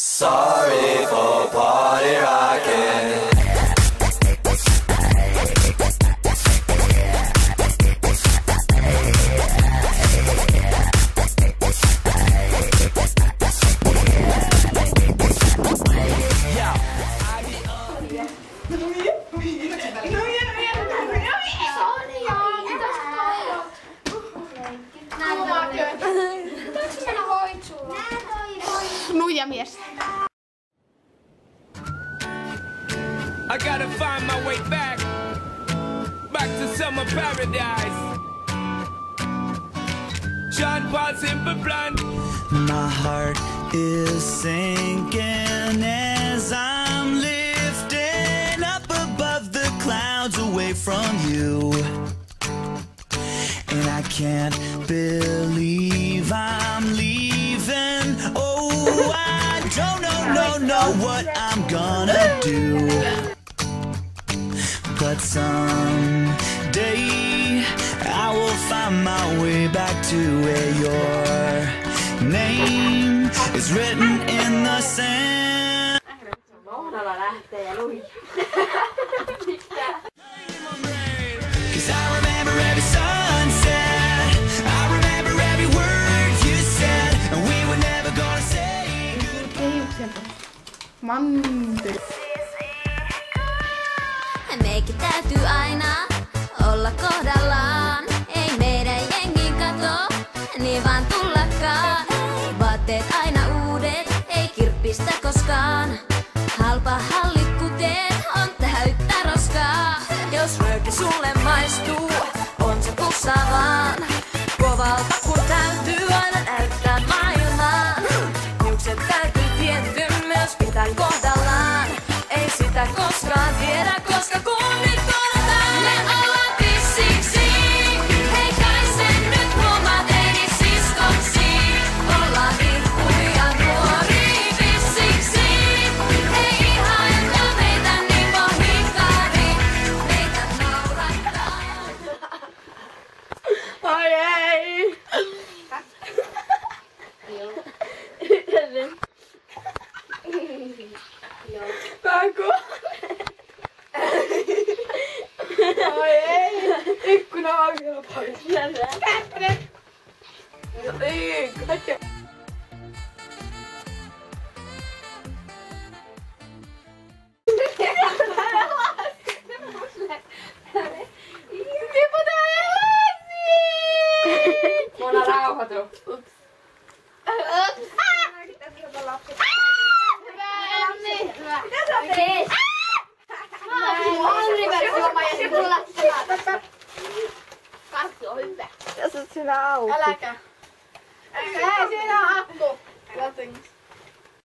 Sorry for party rocking. Nuijamies. I gotta find my way back to summer paradise. John Paul Simple Plan. My heart is sinking as I'm lifting up above the clouds away from you. And I can't believe I'm leaving. Oh, I don't know what I'm gonna do. But someday I will find my way back to where your name is written in the sand. Cause I remember every sunset, I remember every word you said, and we were never gonna say Manti. Meikin täytyy aina olla kohdallaan. Ei meidän jengi kato, niin vaan tullakaan. Vaatteet aina uudet, ei kirppistä koskaan. Halpa hallikuteet on täyttä roskaa. Jos rööki sulle maistuu, on se pussa vaan. Kovalta kun täytyy aina näyttää maailmaan. Hiukset täytyy tietty myös pitää kohdallaan. Ei sitä koskaan tiedä, koska kun nyt kodataan, me ollaan pissiksi. Hei kai sen nyt huomaat, ei niin siskoksi. Ollaan ihkuja nuoria pissiksi. Hei ihailta meitä niin pohjikari. Meitä naurattaa. Ai ei! Ai ei! Ikkuna auki pois. Käppinen! No ei, kaikkea. Mona rauhoitu. Ups. Mitä sä teet? Karkki on hyvä. Tässä on siinä auki. Äläkä. Ei siinä on akku.